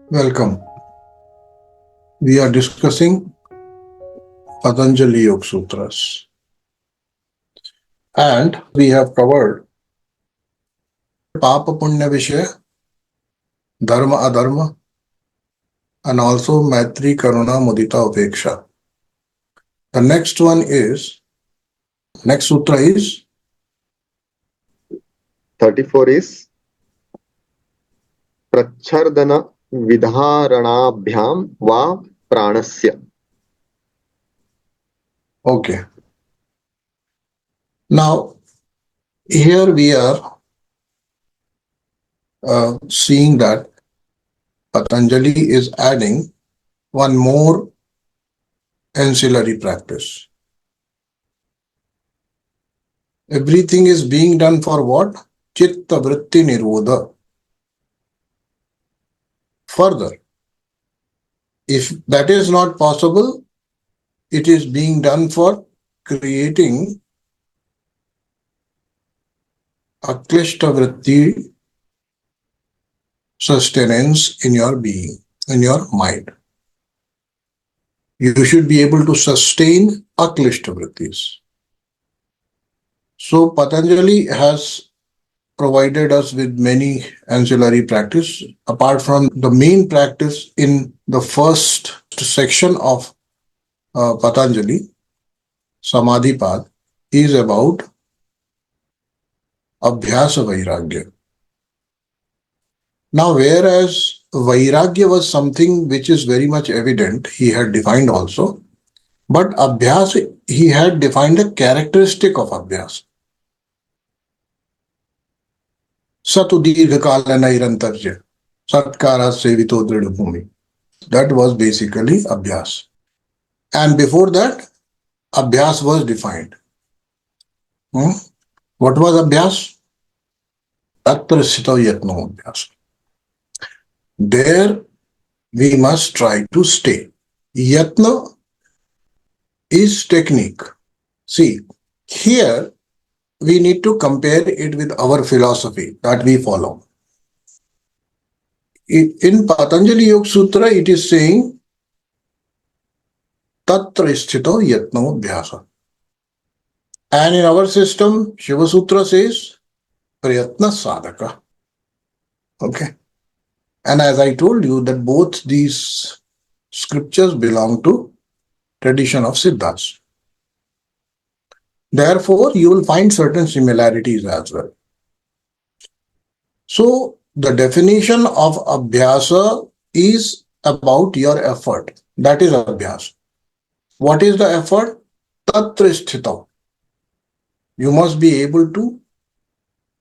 Welcome. We are discussing Patanjali Yoga Sutras, and we have covered Papa Punya Vishaya, Dharma Adharma, and also Maitri Karuna Mudita Upeksha. The next sutra is 34 is prachardan-vidhāraṇābhyāṃ va prāṇasya. okay. Now, here we are seeing that Patanjali is adding one more ancillary practice. Everything is being done for what? Chitta vritti nirodha. Further, if that is not possible, it is being done for creating aklishta vritti sustenance in your being, in your mind. You should be able to sustain aklishta vrittis. So Patanjali has provided us with many ancillary practice. Apart from the main practice in the first section of Patanjali, Samadhipad, is about Abhyasa Vairagya. Now, whereas Vairagya was something which is very much evident, he had defined also, but Abhyasa, he had defined a characteristic of Abhyasa. Satu dirghakala nairantarya, satkara sevito dridbhumi. That was basically Abhyas. And before that, Abhyas was defined. What was Abhyas? Tatra sthito yatno Abhyas. There we must try to stay. Yatna is technique. See, here we need to compare it with our philosophy that we follow. In Patanjali Yoga Sutra, it is saying Tatra sthito yatno abhyasa. And in our system, Shiva Sutra says Prayatna sadhaka. Okay. And as I told you that both these scriptures belong to tradition of Siddhas. Therefore, you will find certain similarities as well. So, the definition of Abhyasa is about your effort. That is Abhyasa. What is the effort? Tatra sthita. You must be able to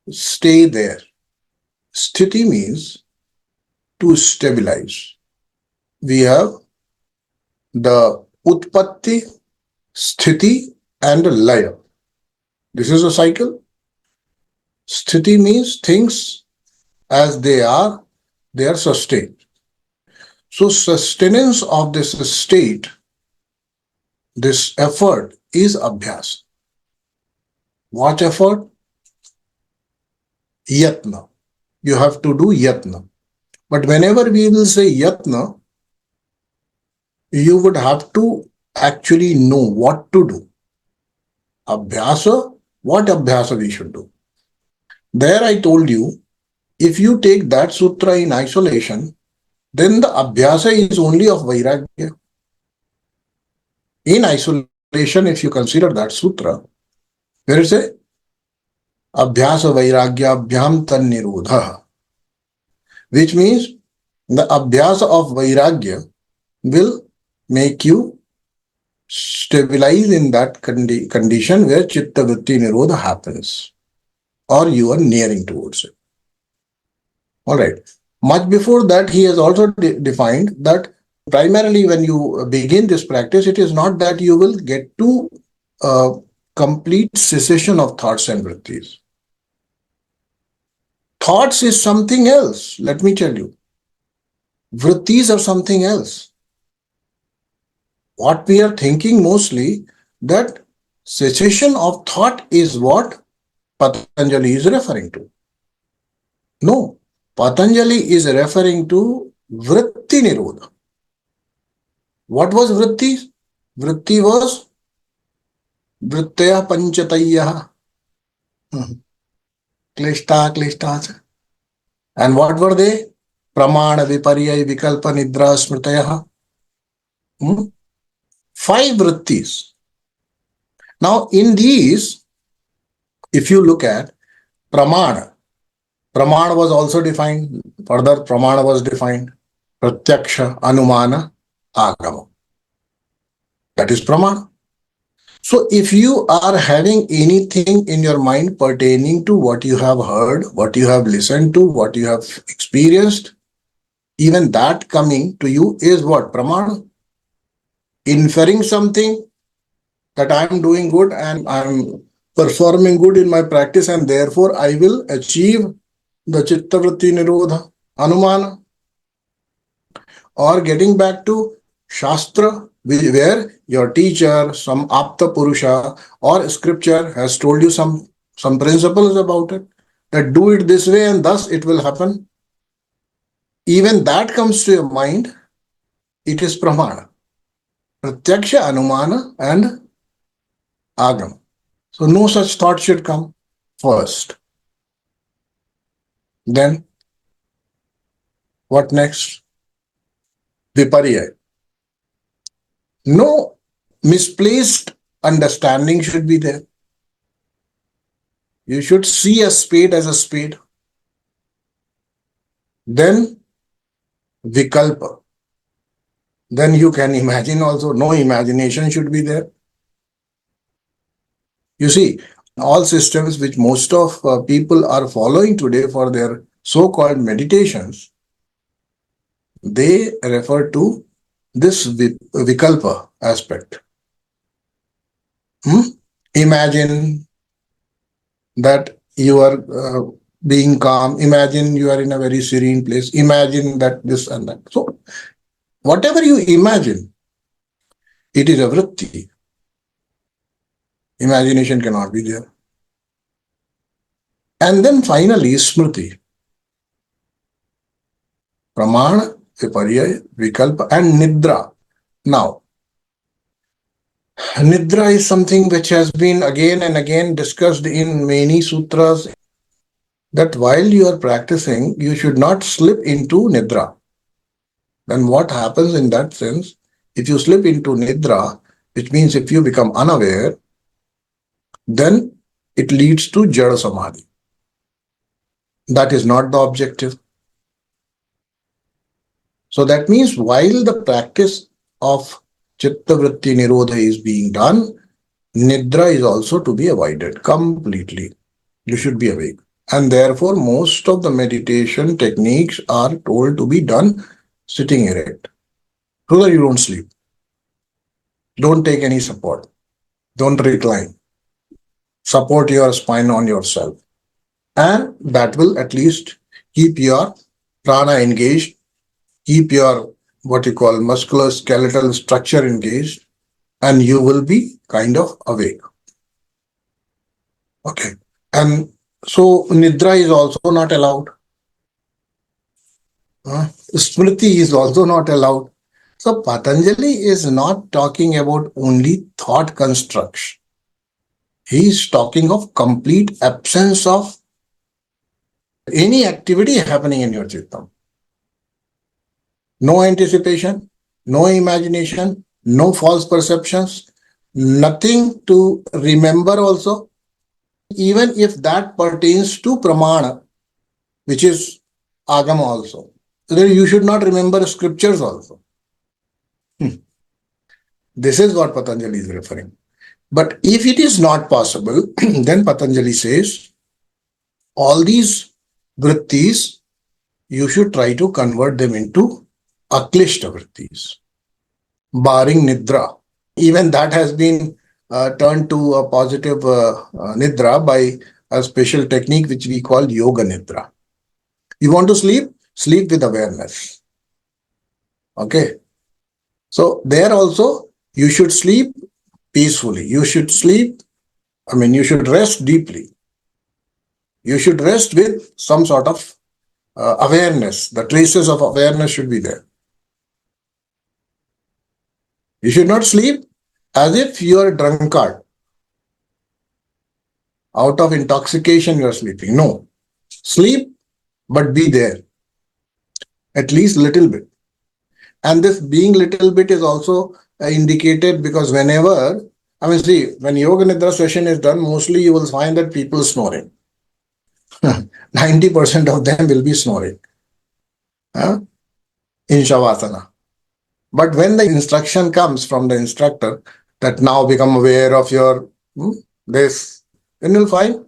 stay there. Sthiti means to stabilize. We have the Utpatti, Sthiti, and Laya. This is a cycle. Sthiti means things as they are sustained. So sustenance of this state, this effort is Abhyas. What effort? Yatna. You have to do yatna. But whenever we will say yatna, you would have to actually know what to do. Abhyasa, what abhyasa we should do. There I told you, if you take that sutra in isolation, then the abhyasa is only of Vairagya. In isolation, if you consider that sutra, where is it? Abhyasa Vairagya Abhyam Tan Nirodha. Which means the abhyasa of Vairagya will make you stabilize in that condition where chitta vritti nirodha happens, or you are nearing towards it. All right. Much before that, he has also defined that primarily when you begin this practice, it is not that you will get to complete cessation of thoughts and vrittis. Thoughts is something else, let me tell you. Vrittis are something else. What we are thinking mostly, that cessation of thought is what Patanjali is referring to. No, Patanjali is referring to vritti vritti nirodha. What was vritti? Vritti was vrittaya panchatayya. Klishta. And what were they? Pramana, viparya, vikalpa, nidra, smritaya. 5 vrittis. Now, in these, if you look at Pramana was also defined. Further, Pramana was defined. Pratyaksha, Anumana, Agama. That is Pramana. So, if you are having anything in your mind pertaining to what you have heard, what you have listened to, what you have experienced, even that coming to you is what? Pramana. Inferring something that I am doing good and I am performing good in my practice, and therefore I will achieve the chitta vritti nirodha, anumana. Or getting back to Shastra, where your teacher, some apta purusha or scripture has told you some principles about it, that do it this way and thus it will happen. Even that comes to your mind, it is pramana. Pratyaksha, anumana and agam. So no such thought should come first. Then what next? Viparya. No misplaced understanding should be there. You should see a spade as a spade. Then vikalpa. Then you can imagine also. No imagination should be there. You see, all systems which most of people are following today for their so-called meditations, they refer to this vikalpa aspect. Imagine that you are being calm. Imagine you are in a very serene place. Imagine that this and that. So, whatever you imagine, it is a vritti. Imagination cannot be there. And then finally, smriti. Pramana, viparya, vikalpa and nidra. Now, nidra is something which has been again and again discussed in many sutras, that while you are practicing, you should not slip into nidra. Then what happens in that sense? If you slip into nidra, which means if you become unaware, then it leads to jada samadhi. That is not the objective. So that means while the practice of chitta vritti nirodha is being done, nidra is also to be avoided completely. You should be awake. And therefore, most of the meditation techniques are told to be done sitting erect, so that you don't sleep. Don't take any support. Don't recline. Support your spine on yourself. And that will at least keep your prana engaged, keep your what you call musculoskeletal structure engaged, and you will be kind of awake. Okay. And so nidra is also not allowed. Smriti is also not allowed. So Patanjali is not talking about only thought construction. He is talking of complete absence of any activity happening in your chitta. No anticipation, no imagination, no false perceptions, nothing to remember also. Even if that pertains to pramana, which is agama also. Then you should not remember scriptures also. This is what Patanjali is referring. But if it is not possible, then Patanjali says, all these vrittis, you should try to convert them into aklishta vrittis, barring nidra. Even that has been turned to a positive nidra by a special technique which we call yoga nidra. You want to sleep? Sleep with awareness. Okay. So there also, you should sleep peacefully. You should sleep, you should rest deeply. You should rest with some sort of awareness. The traces of awareness should be there. You should not sleep as if you are a drunkard. Out of intoxication you are sleeping. No. Sleep, but be there. At least little bit. And this being little bit is also indicated because whenever, see, when Yoga Nidra session is done, mostly you will find that people snoring. 90% of them will be snoring in Shavasana. But when the instruction comes from the instructor that now become aware of your this, then you'll find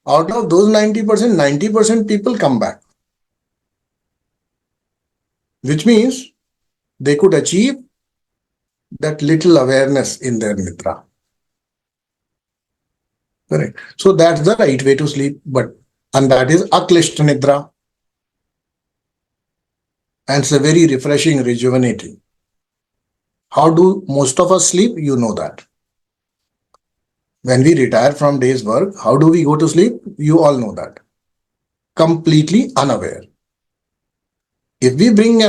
out of those 90% people come back. Which means they could achieve that little awareness in their nidra. Correct. So that's the right way to sleep, and that is aklishta nidra. And it's a very refreshing, rejuvenating. How do most of us sleep? You know that. When we retire from day's work, how do we go to sleep? You all know that. Completely unaware. If we bring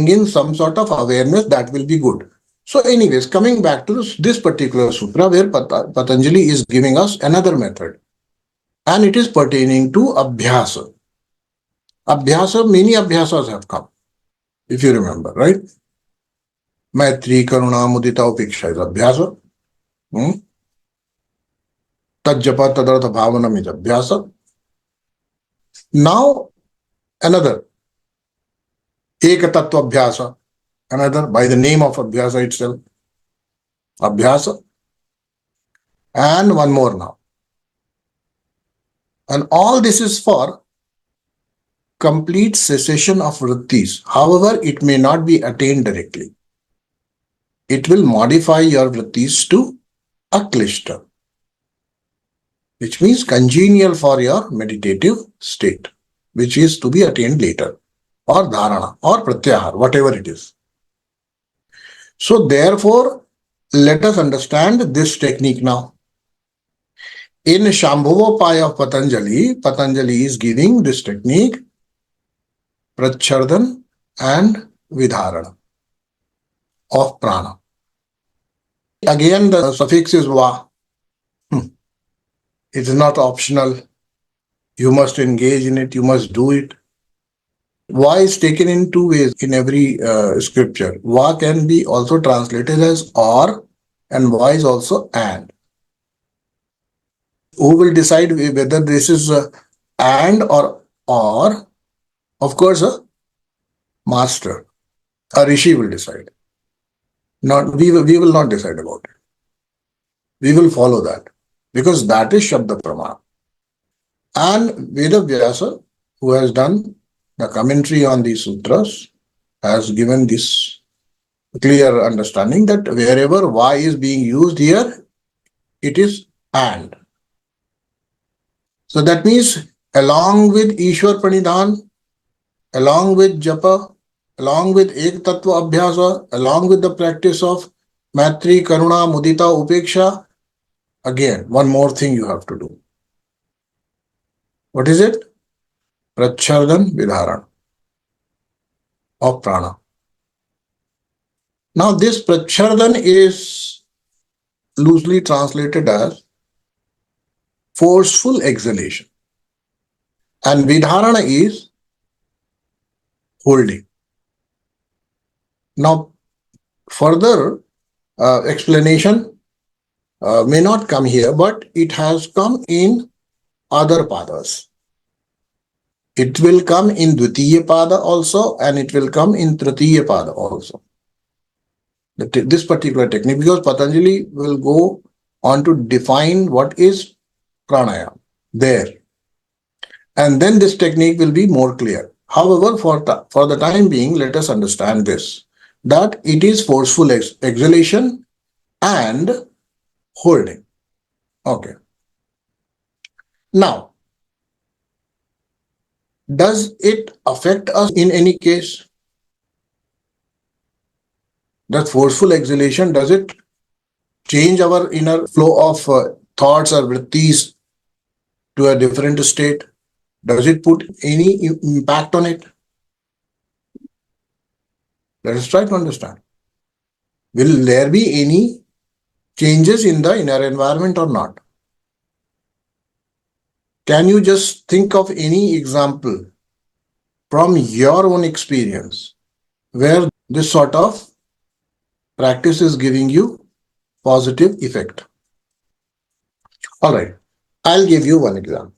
in some sort of awareness, that will be good. So anyways, coming back to this particular sutra where Patanjali is giving us another method. And it is pertaining to abhyasa. Abhyasa, many abhyasas have come. If you remember, right? Maitri, Karuna, Mudita, Upeksha is abhyasa. Tajjapa, Tadartha, Bhavanam is abhyasa. Now, another. Ekatattva abhyasa. Another, by the name of abhyasa itself. Abhyasa. And one more now. And all this is for complete cessation of vrittis. However, it may not be attained directly. It will modify your vrittis to aklishta, which means congenial for your meditative state, which is to be attained later, or dharana, or pratyahara, whatever it is. So therefore, let us understand this technique now. In Shambhavopaya of Patanjali is giving this technique, prachardan and vidharana of prana. Again, the suffix is va. It is not optional. You must engage in it. You must do it. Va is taken in two ways in every scripture. Va can be also translated as or, and va is also and. Who will decide whether this is and or? Of course, a master, a rishi will decide. We will not decide about it. We will follow that because that is Shabda Pramana. And Vedavyasa, who has done the commentary on these sutras, has given this clear understanding that wherever va is being used here, it is and. So that means along with Ishwar Pranidhan, along with Japa, along with Ek Tattva Abhyasa, along with the practice of Maitri, Karuna, Mudita, Upeksha, again, one more thing you have to do. What is it? Prachardan-vidhāraṇābhyāṃ of Prana. Now this prachardan is loosely translated as forceful exhalation. And vidharana is holding. Now, further explanation may not come here, but it has come in other padas. It will come in Dvitiya pada also, and it will come in Tritiya pada also. This particular technique, because Patanjali will go on to define what is pranayama there. And then this technique will be more clear. However, for the time being, let us understand this, that it is forceful exhalation and holding. Okay. Now, does it affect us in any case? That forceful exhalation, does it change our inner flow of thoughts or vrittis to a different state? Does it put any impact on it? Let us try to understand. Will there be any changes in the inner environment or not? Can you just think of any example from your own experience where this sort of practice is giving you positive effect? All right, I'll give you one example.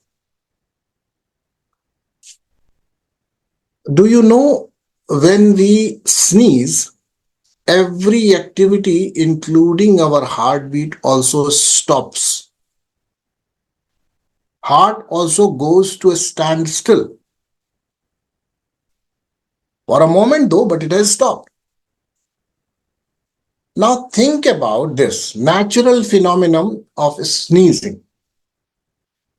Do you know when we sneeze, every activity, including our heartbeat, also stops? Heart also goes to a standstill. For a moment though, but it has stopped. Now think about this natural phenomenon of sneezing,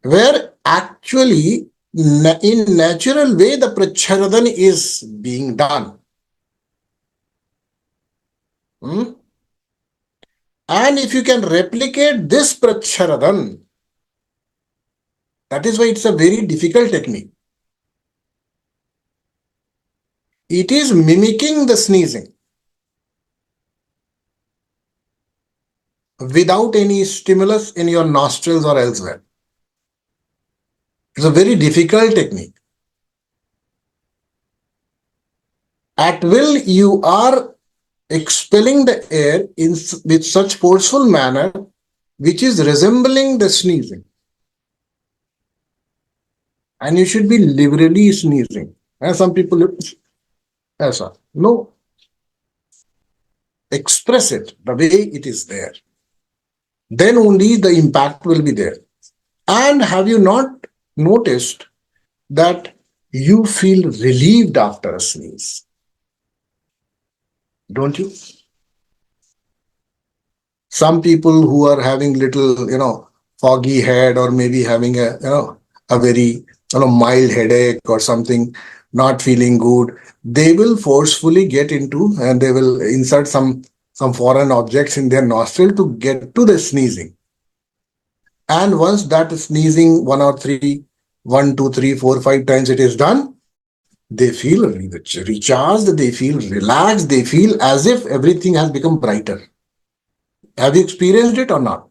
where actually in natural way the prachardan is being done. And if you can replicate this prachardan, that is why it's a very difficult technique. It is mimicking the sneezing without any stimulus in your nostrils or elsewhere. It's a very difficult technique. At will, you are expelling the air with such forceful manner, which is resembling the sneezing. And you should be liberally sneezing. And some people, no. Express it the way it is there. Then only the impact will be there. And have you not noticed that you feel relieved after a sneeze? Don't you? Some people who are having little, foggy head, or maybe having a very, mild headache or something, not feeling good, they will forcefully get into and they will insert some foreign objects in their nostril to get to the sneezing. And once that sneezing 1, 2, 3, 4, 5 times it is done, they feel recharged, they feel relaxed, they feel as if everything has become brighter. Have you experienced it or not?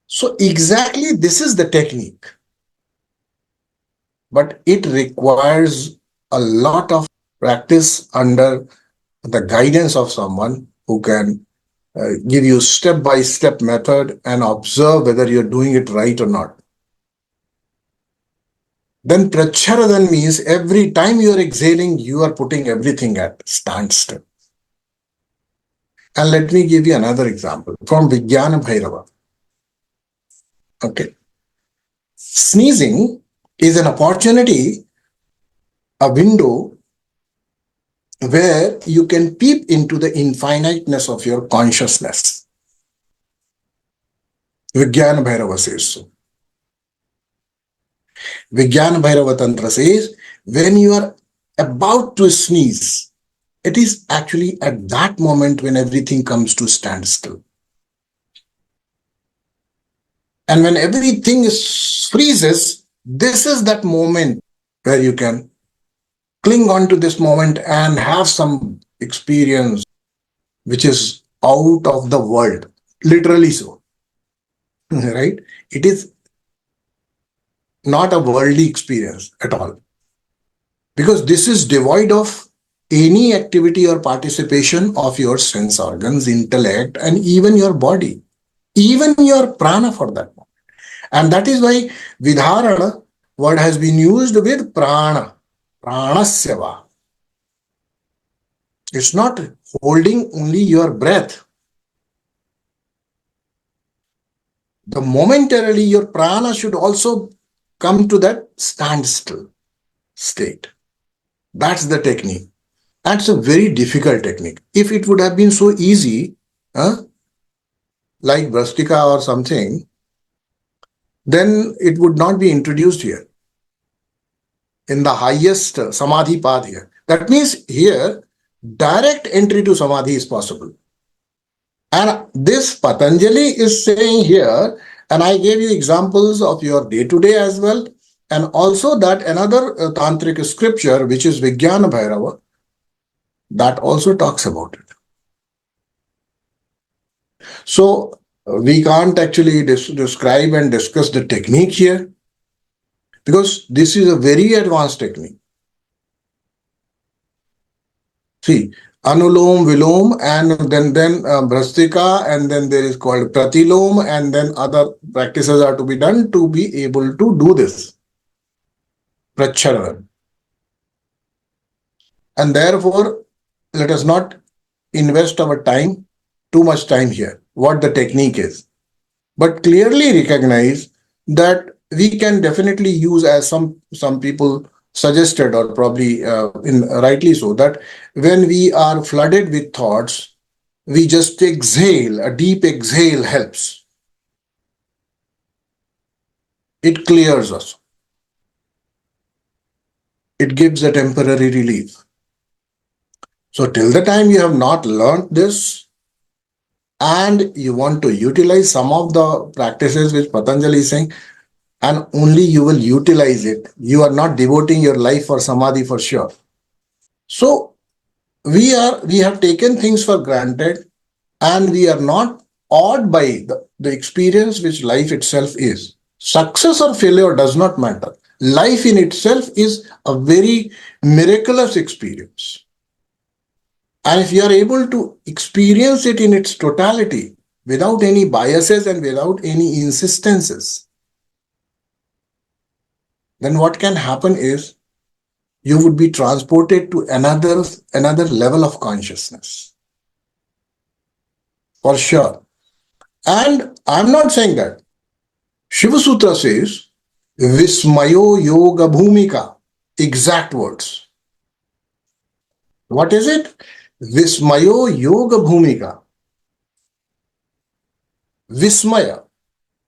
So exactly this is the technique. But it requires a lot of practice under the guidance of someone who can give you step-by-step method and observe whether you're doing it right or not. Then prachardan means every time you're exhaling, you are putting everything at standstill. And let me give you another example from Vijnana Bhairava. Okay. Sneezing is an opportunity, a window where you can peep into the infiniteness of your consciousness. Vijnana Bhairava says so. Vijnana Bhairava Tantra says, when you are about to sneeze, it is actually at that moment when everything comes to standstill. And when everything freezes, this is that moment where you can cling on to this moment and have some experience which is out of the world, literally so, right? It is not a worldly experience at all, because this is devoid of any activity or participation of your sense organs, intellect, and even your body, even your prana for that moment. And that is why Vidharana word has been used with prana, prāṇasya. It's not holding only your breath. The momentarily your prana should also come to that standstill state. That's the technique. That's a very difficult technique. If it would have been so easy, like Brastika or something, then it would not be introduced here in the highest samadhi path here. That means here direct entry to samadhi is possible. And this Patanjali is saying here, and I gave you examples of your day-to-day as well, and also that another tantric scripture, which is Vijnana Bhairava, that also talks about it. So we can't actually describe and discuss the technique here, because this is a very advanced technique. See, Anulom, Vilom, and then Brastika, and then there is called Pratilom, and then other practices are to be done to be able to do this. Prachardan. And therefore, let us not invest our time, too much time here, what the technique is. But clearly recognize that we can definitely use, as some people suggested, or probably rightly so, that when we are flooded with thoughts, we just exhale. A deep exhale helps. It clears us. It gives a temporary relief. So till the time you have not learned this, and you want to utilize some of the practices which Patanjali is saying, and only you will utilize it. You are not devoting your life for samadhi for sure. So we have taken things for granted, and we are not awed by the experience which life itself is. Success or failure does not matter. Life in itself is a very miraculous experience. And if you are able to experience it in its totality, without any biases and without any insistences, then what can happen is you would be transported to another level of consciousness. For sure. And I'm not saying that. Shiva Sutra says, Vismayo Yoga Bhumika. Exact words. What is it? Vismayo Yoga Bhumika. Vismaya.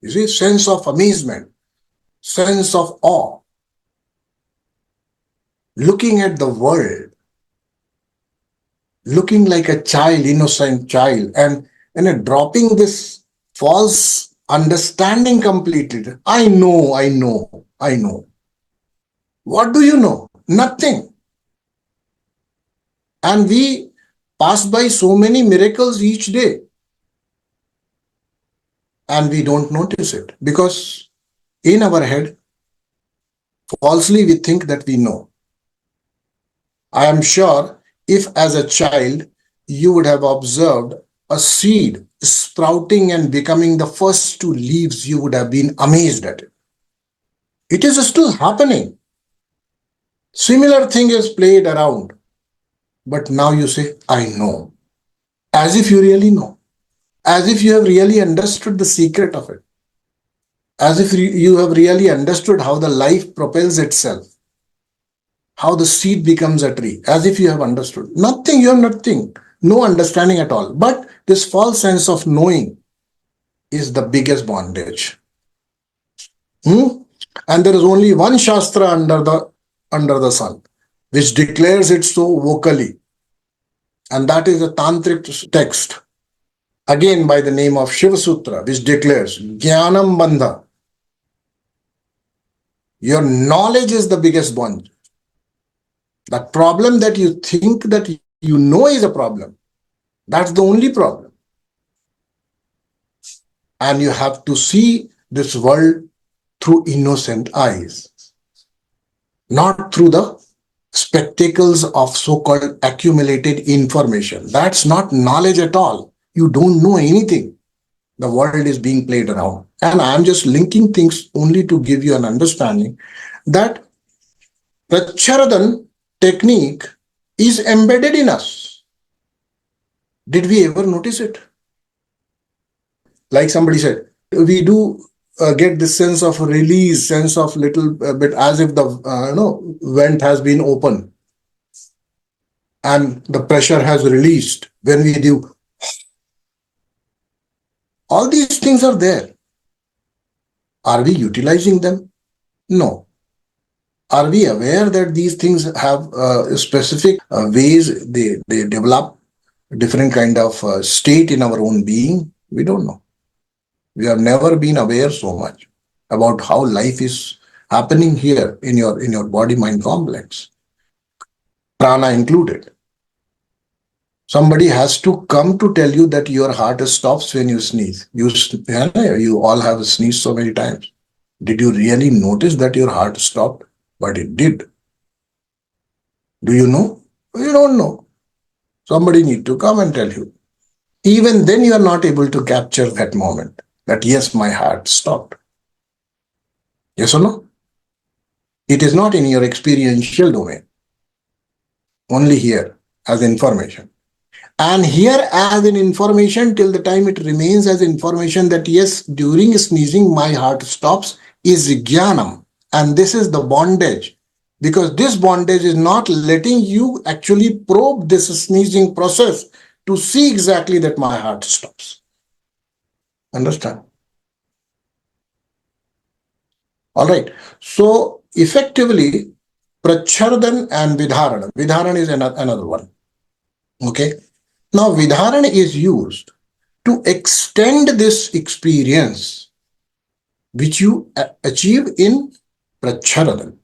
You see, sense of amazement, sense of awe. Looking at the world, looking like a child, innocent child, and dropping this false understanding completely. I know. What do you know? Nothing. And we pass by so many miracles each day, and we don't notice it, because in our head, falsely we think that we know. I am sure if as a child you would have observed a seed sprouting and becoming the first two leaves, you would have been amazed at it. It is still happening. Similar thing is played around. But now you say, I know. As if you really know. As if you have really understood the secret of it. As if you have really understood how the life propels itself. How the seed becomes a tree. As if you have understood. Nothing, you have nothing. No understanding at all. But this false sense of knowing is the biggest bondage. And there is only one Shastra under the sun, which declares it so vocally. And that is a tantric text, again by the name of Shiva Sutra, which declares Jnanam Bandha. Your knowledge is the biggest bondage. The problem that you think that you know is a problem, that's the only problem. And you have to see this world through innocent eyes, not through the spectacles of so-called accumulated information. That's not knowledge at all. You don't know anything. The world is being played around. And I'm just linking things only to give you an understanding that prachardan technique is embedded in us. Did we ever notice it? Like somebody said, we do get this sense of release, sense of little bit as if the vent has been open and the pressure has released when we do. All these things are there. Are we utilizing them? No. Are we aware that these things have specific ways they develop different kind of state in our own being? We don't know. We have never been aware so much about how life is happening here in your body-mind complex, prana included. Somebody has to come to tell you that your heart stops when you sneeze. You all have sneezed so many times. Did you really notice that your heart stopped? But it did. Do you know? You don't know. Somebody need to come and tell you. Even then you are not able to capture that moment. That yes, my heart stopped. Yes or no? It is not in your experiential domain. Only here as information. And here as an information till the time it remains as information that yes, during sneezing my heart stops is jnanam. And this is the bondage. Because this bondage is not letting you actually probe this sneezing process to see exactly that my heart stops. Understand? All right. So effectively, prachardan and vidharana. Vidharana is another one. Okay. Now, Vidharana is used to extend this experience which you achieve in Prachardan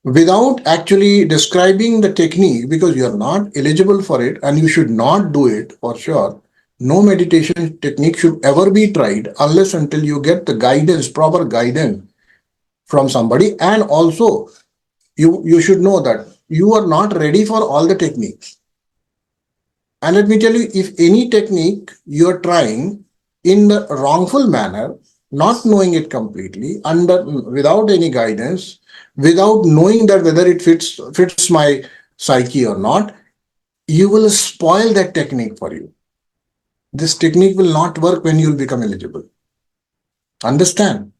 without actually describing the technique, because you are not eligible for it and you should not do it for sure. No meditation technique should ever be tried unless until you get the guidance, proper guidance from somebody. And also, you should know that you are not ready for all the techniques. And let me tell you, if any technique you're trying in the wrongful manner, not knowing it completely, without any guidance, without knowing that whether it fits my psyche or not, you will spoil that technique for you. This technique will not work when you'll become eligible. Understand?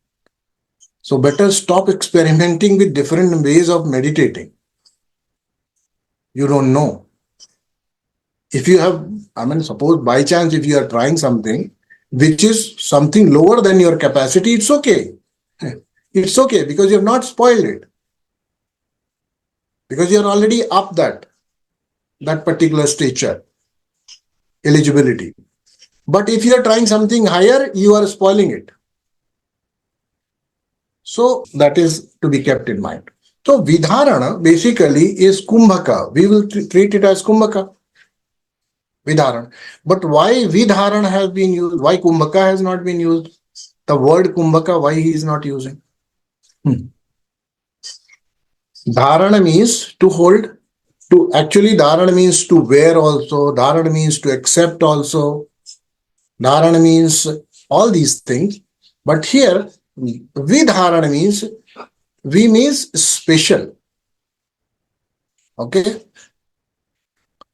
So better stop experimenting with different ways of meditating. You don't know. If you have, suppose by chance, if you are trying something which is something lower than your capacity, it's okay. It's okay because you have not spoiled it. Because you are already up that particular stature, eligibility. But if you are trying something higher, you are spoiling it. So that is to be kept in mind. So Vidharana basically is Kumbhaka. We will treat it as Kumbhaka. Vidharana. But why Vidharana has been used? Why Kumbhaka has not been used? The word Kumbhaka, why he is not using? Dharana means to hold. Dharana means to wear also. Dharana means to accept also. Dharana means all these things. But here, Vidharana means, V means special. Okay?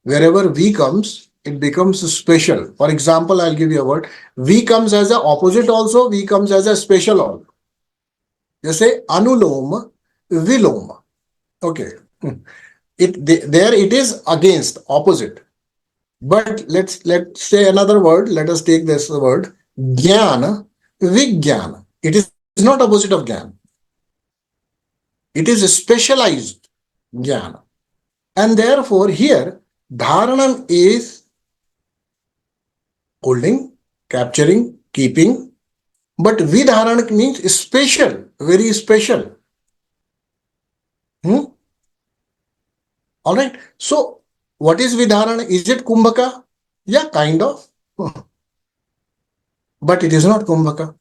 Wherever V comes, it becomes special. For example, I'll give you a word. V comes as an opposite also. V comes as a special also. You say anuloma, viloma. Okay. There it is against, opposite. But let's say another word. Let us take this word. Jnana, Vijnana. It is not opposite of Jnana. It is a specialized Jnana. And therefore here, Dharanam is holding, capturing, keeping. But Vidharana means special, very special. All right. So, what is Vidharana? Is it Kumbhaka? Yeah, kind of. But it is not Kumbhaka.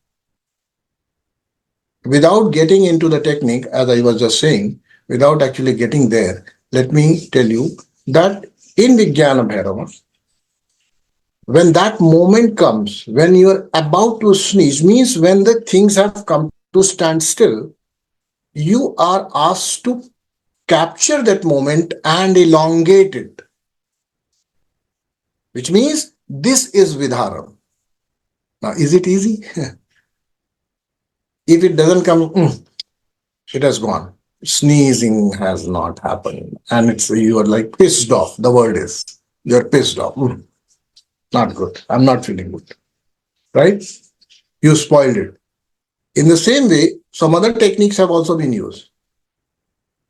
Without getting into the technique, as I was just saying, without actually getting there, let me tell you that in Vijnana Bhairava, when that moment comes, when you are about to sneeze, means when the things have come to stand still, you are asked to capture that moment and elongate it. Which means this is Vidharana. Now, is it easy? If it doesn't come, it has gone. Sneezing has not happened. And you are like pissed off. The word is, you're pissed off. Not good. I'm not feeling good. Right? You spoiled it. In the same way, some other techniques have also been used.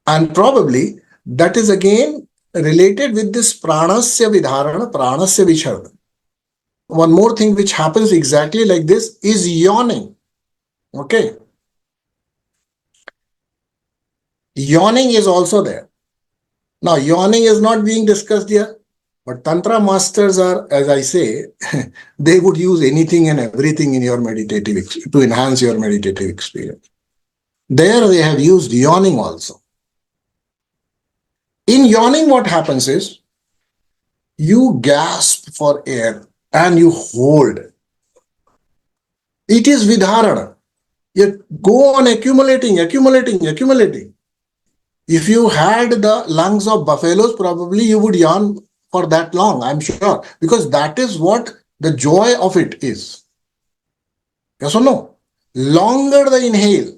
And probably that is again related with this prāṇasya vidhārana, prāṇasya vichardan. One more thing which happens exactly like this is yawning. Okay. Yawning is also there. Now, yawning is not being discussed here. But Tantra masters are, as I say, they would use anything and everything in your to enhance your meditative experience. There they have used yawning also. In yawning, what happens is you gasp for air and you hold. It is Vidharana. You go on accumulating. If you had the lungs of buffaloes, probably you would yawn for that long, I'm sure, because that is what the joy of it is. Yes or no? Longer the inhale,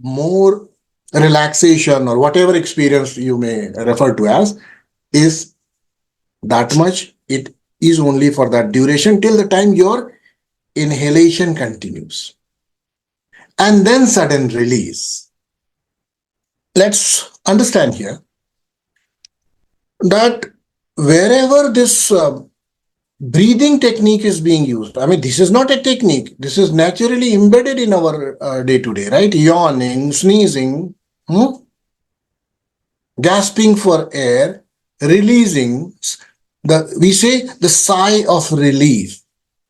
more relaxation or whatever experience you may refer to as is that much. It is only for that duration till the time your inhalation continues. And then sudden release. Let's understand here that wherever this breathing technique is being used, I mean, this is not a technique. This is naturally embedded in our day-to-day, right? Yawning, sneezing, gasping for air, releasing. We say the sigh of relief,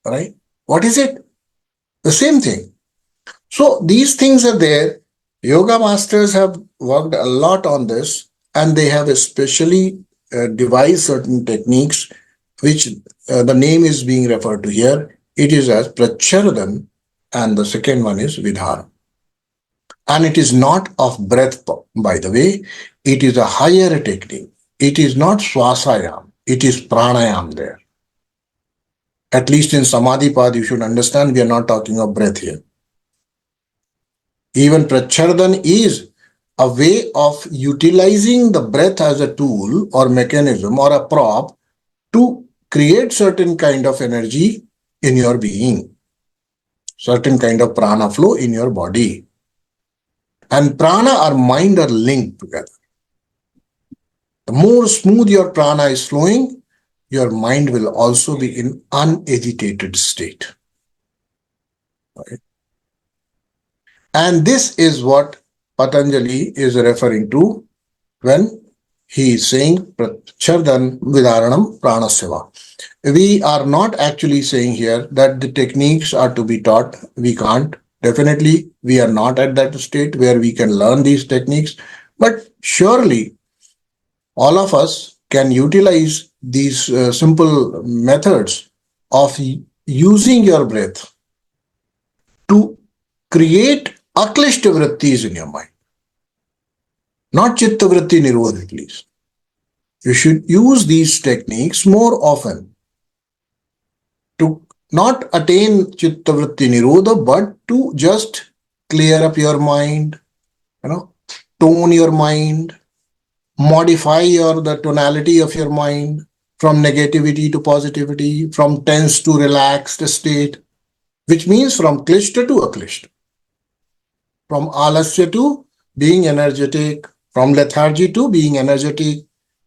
right? What is it? The same thing. So these things are there. Yoga masters have worked a lot on this, and they have especially devised certain techniques which the name is being referred to here. It is as prachardan, and the second one is Vidharana. And it is not of breath, by the way. It is a higher technique. It is not swasayam. It is pranayam there. At least in Samadhi Path, you should understand we are not talking of breath here. Even prachardan is a way of utilizing the breath as a tool or mechanism or a prop to create certain kind of energy in your being, certain kind of prana flow in your body. And prana or mind are linked together. The more smooth your prana is flowing, your mind will also be in unagitated state. Right? And this is what Patanjali is referring to when he is saying prachardan vidharanam prāṇasya. We are not actually saying here that the techniques are to be taught. We can't. Definitely, we are not at that state where we can learn these techniques. But surely, all of us can utilize these simple methods of using your breath to create aklishta vrittis in your mind. Not chitta vritti nirodha, please. You should use these techniques more often to not attain chitta vritti nirodha, but to just clear up your mind, tone your mind, modify the tonality of your mind from negativity to positivity, from tense to relaxed state, which means from klishta to aklishta, from alasya to being energetic, from lethargy to being energetic.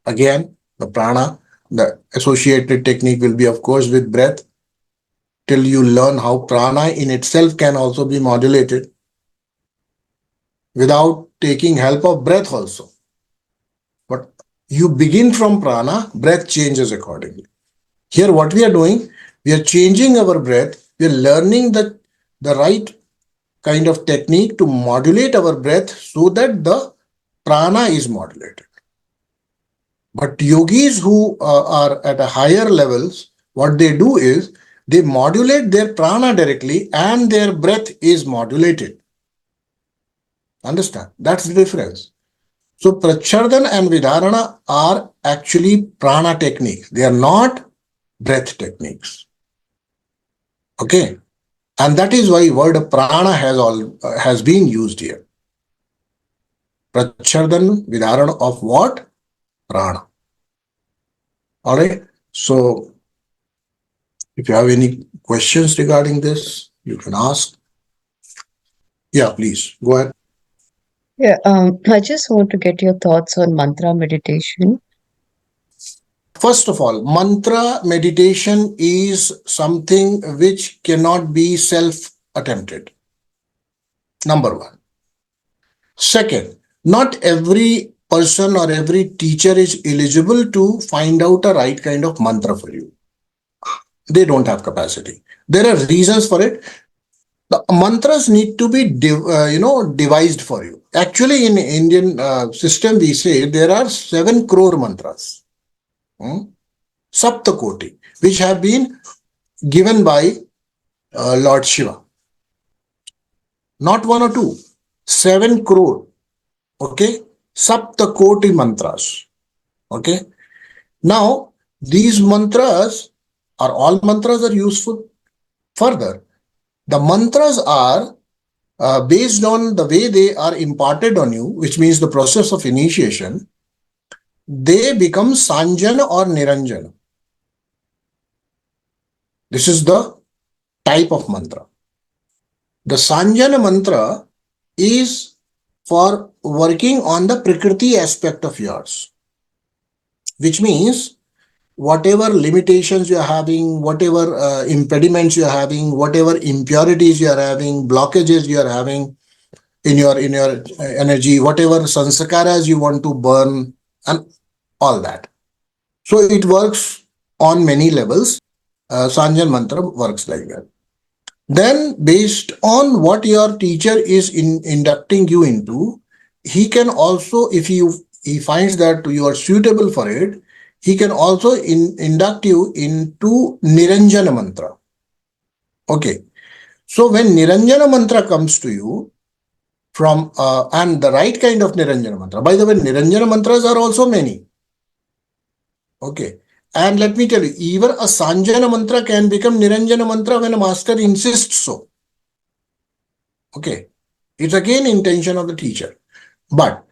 Again, the prana, the associated technique will be, of course, with breath, till you learn how prana in itself can also be modulated without taking help of breath also. But you begin from prana, breath changes accordingly. Here what we are doing, we are changing our breath, we are learning the right kind of technique to modulate our breath so that the prana is modulated. But yogis who are at a higher levels, what they do is they modulate their prana directly and their breath is modulated. Understand? That's the difference. So prachardan and vidharana are actually prana techniques. They are not breath techniques. Okay? And that is why word prana has been used here. Prachardan, vidharana of what? Prana. All right. So if you have any questions regarding this, you can ask. Yeah, please go ahead. Yeah, I just want to get your thoughts on mantra meditation. First of all, mantra meditation is something which cannot be self-attempted. Number one. Second, not every person or every teacher is eligible to find out a right kind of mantra for you. They don't have capacity. There are reasons for it. The mantras need to be devised for you. Actually, in Indian system, we say there are 7 crore mantras, Saptakoti, which have been given by Lord Shiva. Not 1 or 2, 7 crore. Okay, Saptakoti mantras. Okay. Now, these mantras all mantras are useful. Further, the mantras are based on the way they are imparted on you, which means the process of initiation. They become Sanjana or Niranjana. This is the type of mantra. The Sanjana mantra is for working on the Prakriti aspect of yours, which means whatever limitations you are having, whatever impediments you are having, whatever impurities you are having, blockages you are having in your energy, whatever sanskaras you want to burn, and all that. So it works on many levels. Sanjana mantra works like that. Then, based on what your teacher is inducting you into, he can also, if he finds that you are suitable for it, he can also induct you into Niranjana mantra. Okay. So when Niranjana mantra comes to you from, and the right kind of Niranjana mantra, by the way, Niranjana mantras are also many. Okay. And let me tell you, even a Sanjana mantra can become Niranjana mantra when a master insists so. Okay. It's again intention of the teacher. But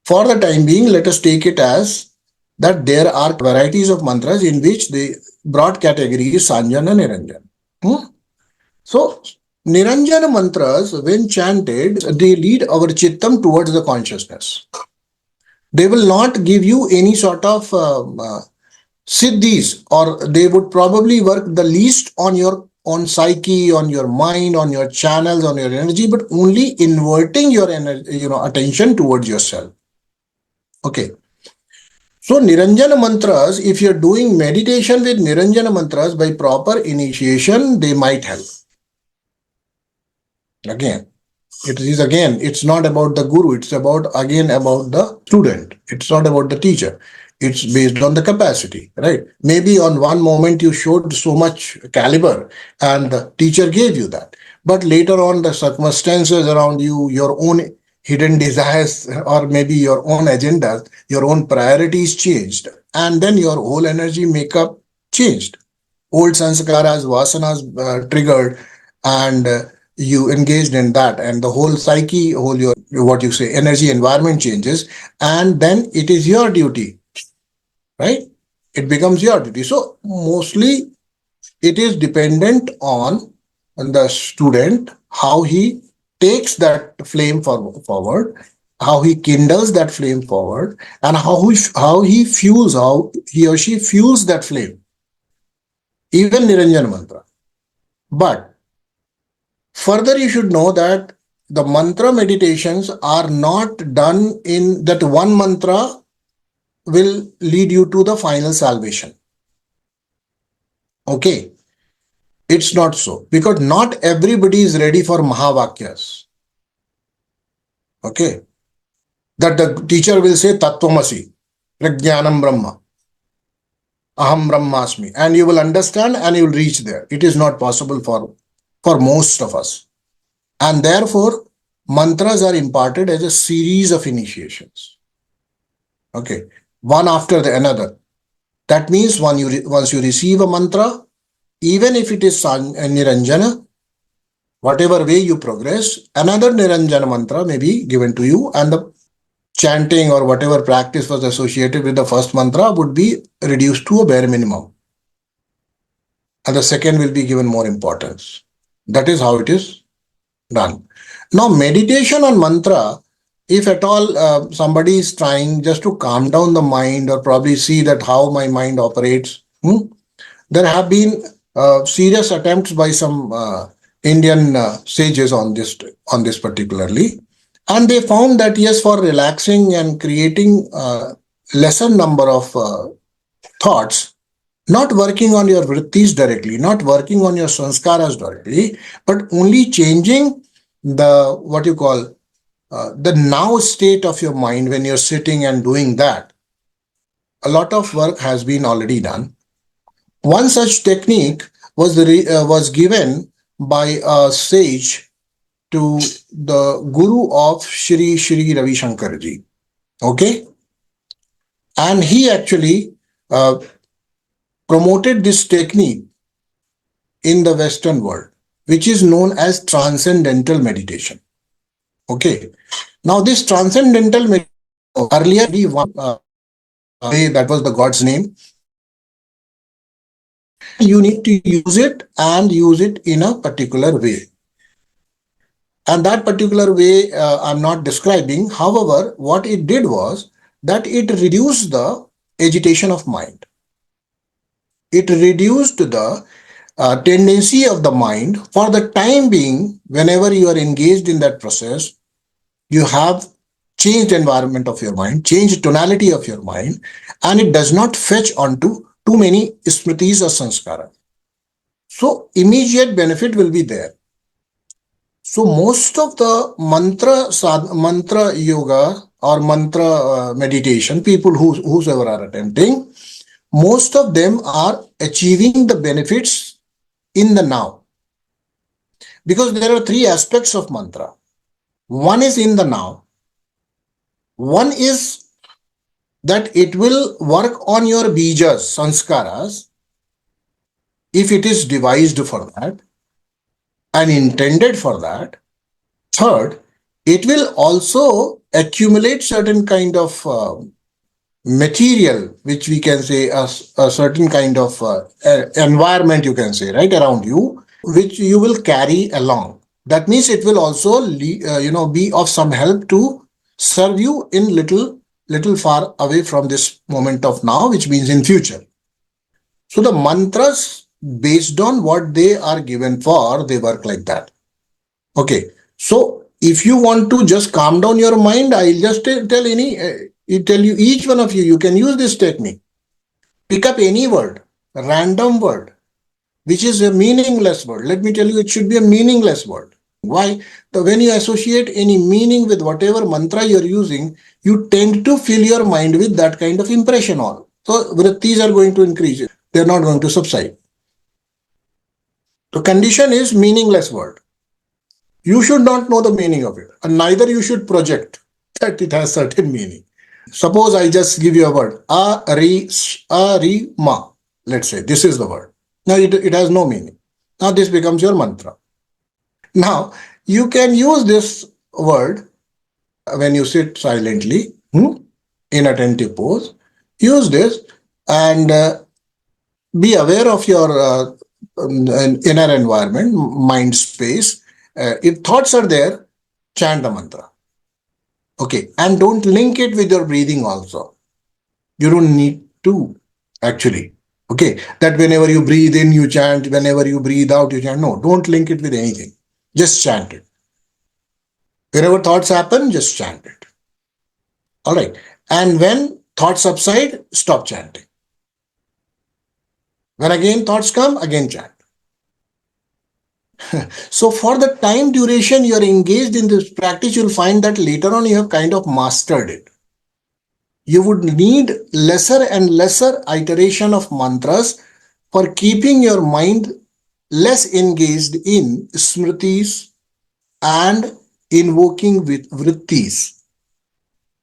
for the time being, let us take it as that there are varieties of mantras in which the broad category is Sanjana, Niranjana. So, Niranjana mantras, when chanted, they lead our chittam towards the consciousness. They will not give you any sort of siddhis, or they would probably work the least on your own psyche, on your mind, on your channels, on your energy, but only inverting your attention towards yourself. Okay. So Niranjana mantras, if you're doing meditation with Niranjana mantras by proper initiation, they might help. Again, it's not about the guru, it's about the student. It's not about the teacher. It's based on the capacity, right? Maybe on one moment you showed so much caliber and the teacher gave you that. But later on, the circumstances around you, your own hidden desires, or maybe your own agendas, your own priorities changed. And then your whole energy makeup changed. Old sanskaras, vasanas triggered, and you engaged in that, and the whole psyche, your energy environment changes, and then it is your duty, right? It becomes your duty. So mostly it is dependent on the student, how he takes that flame forward, how he kindles that flame forward, and how he or she fuels that flame. Even Niranjana mantra. But further, you should know that the mantra meditations are not done in that one mantra will lead you to the final salvation. Okay. It's not so, because not everybody is ready for Mahavakyas. Okay. That the teacher will say Tattvamasi, Prajnanam Brahma, Aham Brahmasmi, and you will understand and you will reach there. It is not possible for most of us. And therefore, mantras are imparted as a series of initiations. Okay. One after the another. That means once you receive a mantra, even if it is Niranjana, whatever way you progress, another Niranjana mantra may be given to you, and the chanting or whatever practice was associated with the first mantra would be reduced to a bare minimum. And the second will be given more importance. That is how it is done. Now, meditation on mantra, if at all somebody is trying just to calm down the mind or probably see that how my mind operates, there have been serious attempts by some Indian sages on this particularly, And they found that yes, for relaxing and creating a lesser number of thoughts, not working on your vrittis directly, not working on your sanskaras directly, but only changing the, what you call, the now state of your mind when you're sitting and doing that. A lot of work has been already done. One such technique was given by a sage to the guru of Shri Ravi Shankar ji. Okay? And he actually promoted this technique in the Western world, which is known as transcendental meditation. Okay. Now, this transcendental meditation, earlier, that was the God's name. You need to use it and use it in a particular way. And that particular way I'm not describing. However, what it did was that it reduced the agitation of mind. It reduced the tendency of the mind for the time being. Whenever you are engaged in that process, you have changed environment of your mind, changed tonality of your mind, and it does not fetch onto too many smritis or sanskara. So immediate benefit will be there. So most of the mantra yoga or mantra meditation, people whosoever are attempting, most of them are achieving the benefits in the now. Because there are three aspects of mantra. One is in the now. One is that it will work on your bijas, sanskaras, if it is devised for that and intended for that. Third, it will also accumulate certain kind of material, which we can say a certain kind of environment, you can say, right, around you, which you will carry along. That means it will also be of some help to serve you in little far away from this moment of now, which means in future. So the mantras, based on what they are given for, they work like that. Okay. So if you want to just calm down your mind, I'll just tell you, each one of you, you can use this technique. Pick up any word, a random word, which is a meaningless word. Let me tell you, it should be a meaningless word. Why? When you associate any meaning with whatever mantra you're using, you tend to fill your mind with that kind of impression on. So vrittis are going to increase. They're not going to subside. The condition is meaningless word. You should not know the meaning of it, and neither you should project that it has certain meaning. Suppose I just give you a word, ma. Let's say this is the word. Now it has no meaning. Now this becomes your mantra. Now you can use this word when you sit silently in attentive pose. Use this and be aware of your inner environment, mind space. If thoughts are there, chant the mantra. Okay, and don't link it with your breathing also. You don't need to, actually. Okay, that whenever you breathe in, you chant. Whenever you breathe out, you chant. No, don't link it with anything. Just chant it. Wherever thoughts happen, just chant it. All right. And when thoughts subside, stop chanting. When again thoughts come, again chant. So for the time duration you are engaged in this practice, you'll find that later on you have kind of mastered it. You would need lesser and lesser iteration of mantras for keeping your mind less engaged in smritis and invoking with vrittis,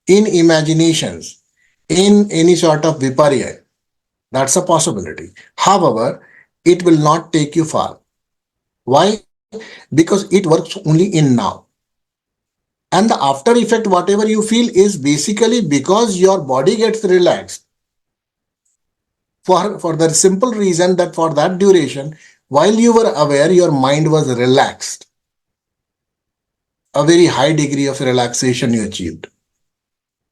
in imaginations, in any sort of viparya. That's a possibility. However, it will not take you far. Why? Because it works only in now. And the after effect, whatever you feel, is basically because your body gets relaxed. For the simple reason that for that duration, while you were aware, your mind was relaxed. A very high degree of relaxation you achieved.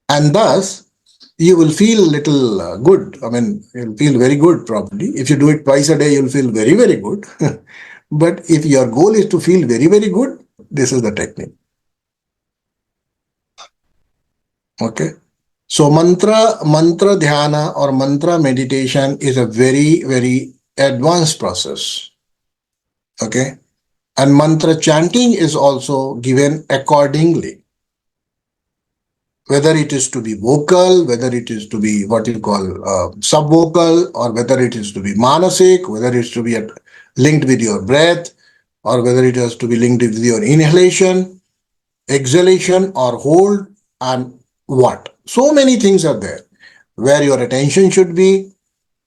And thus, you will feel little good. I mean, you'll feel very good probably. If you do it twice a day, you'll feel very, very good. But if your goal is to feel very, very good, this is the technique. Okay. So mantra dhyana or mantra meditation is a very, very advanced process. Okay. And mantra chanting is also given accordingly. Whether it is to be vocal, whether it is to be what you call subvocal, or whether it is to be manasic, whether it's to be linked with your breath, or whether it has to be linked with your inhalation, exhalation, or hold, and what. So many things are there where your attention should be,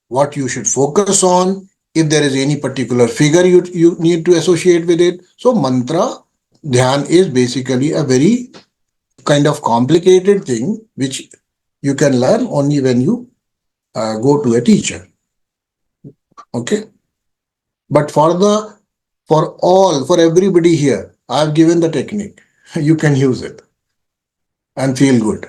what you should focus on, if there is any particular figure you need to associate with it. So mantra dhyan is basically a very kind of complicated thing which you can learn only when you go to a teacher. Okay. But for everybody here, I've given the technique. You can use it and feel good.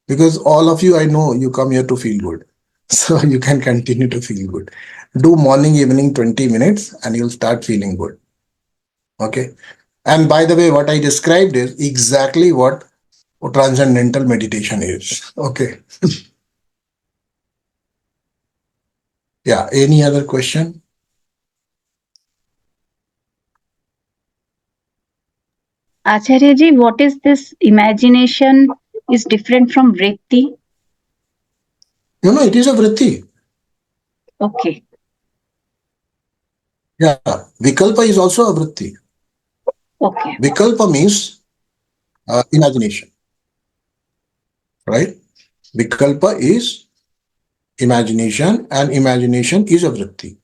Because all of you, I know you come here to feel good. So you can continue to feel good. Do morning, evening, 20 minutes and you'll start feeling good. Okay. And by the way, what I described is exactly what transcendental meditation is. Okay. Yeah. Any other question? Acharya ji, what is this imagination is different from vritti? No, it is a vritti. Okay. Yeah. Vikalpa is also a vritti. Okay. Vikalpa means imagination. Right? Vikalpa is imagination, and imagination is a vritti.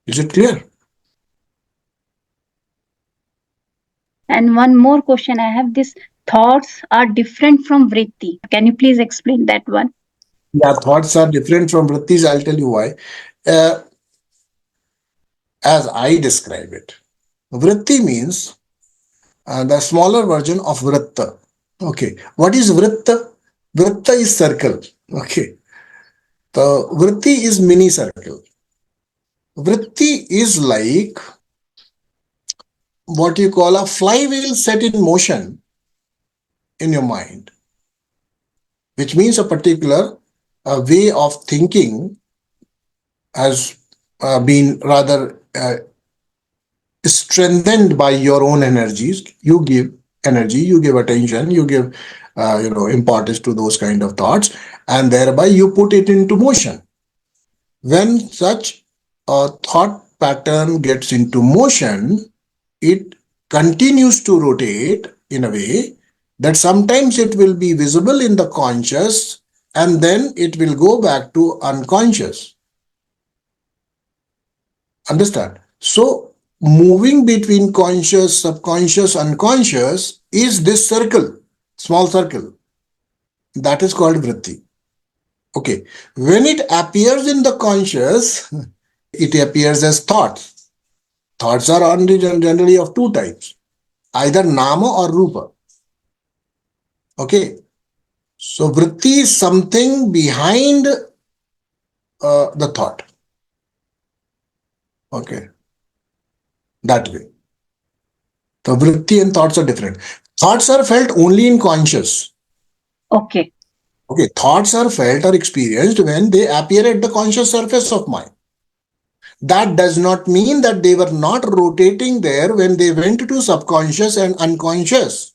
Is it clear? And one more question I have, this thoughts are different from vritti. Can you please explain that one? Yeah, thoughts are different from vrittis. I'll tell you why. As I describe it, vritti means the smaller version of vritta. Okay. What is vritta? Vritta is circle. Okay. The vritti is mini circle. Vritti is like what you call a flywheel set in motion in your mind, which means a particular way of thinking has been rather strengthened by your own energies. You give energy, you give attention, you give importance to those kind of thoughts, and thereby you put it into motion. When such a thought pattern gets into motion, it continues to rotate in a way that sometimes it will be visible in the conscious and then it will go back to unconscious. Understand? So moving between conscious, subconscious, unconscious is this circle, small circle. That is called vritti. Okay. When it appears in the conscious, it appears as thoughts. Thoughts are generally of two types, either nama or rupa. Okay. So vritti is something behind the thought. Okay. That way. The vritti and thoughts are different. Thoughts are felt only in conscious. Okay. Okay. Thoughts are felt or experienced when they appear at the conscious surface of mind. That does not mean that they were not rotating there when they went to subconscious and unconscious.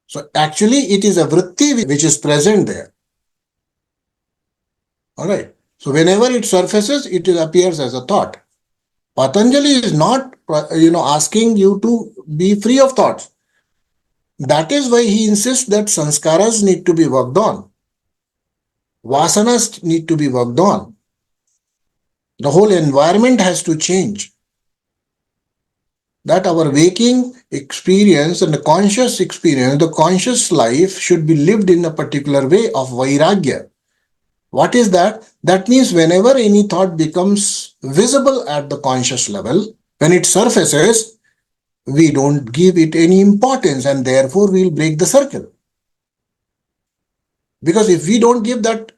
So actually it is a vritti which is present there. Alright. So whenever it surfaces, it appears as a thought. Patanjali is not asking you to be free of thoughts. That is why he insists that sanskaras need to be worked on. Vasanas need to be worked on. The whole environment has to change. That our waking experience and the conscious experience, the conscious life should be lived in a particular way of vairagya. What is that? That means whenever any thought becomes visible at the conscious level, when it surfaces, we don't give it any importance and therefore we'll break the circle. Because if we don't give that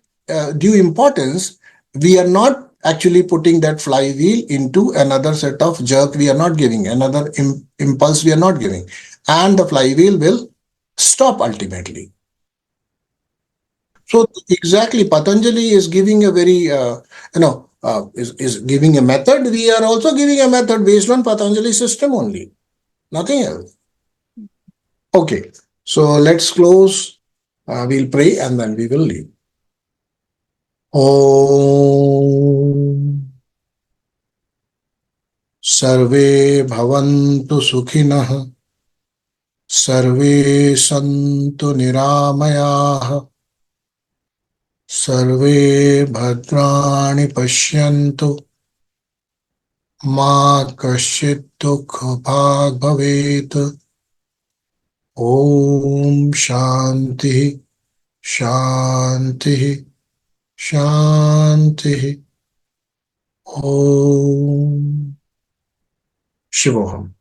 due importance, we are not actually putting that flywheel into another set of jerk we are not giving, another impulse we are not giving. and the flywheel will stop ultimately. So exactly, Patanjali is giving a very, is giving a method. We are also giving a method based on Patanjali system only, nothing else. Okay, so let's close. We'll pray and then we will leave. Om Sarve Bhavantu Sukhinah Sarve Santu Niramayah Sarve Bhadrani Pashyantu Ma Kaschit Dukha Bhag Bhavet. Om Shanti Shanti Shanti. Om Shivoham.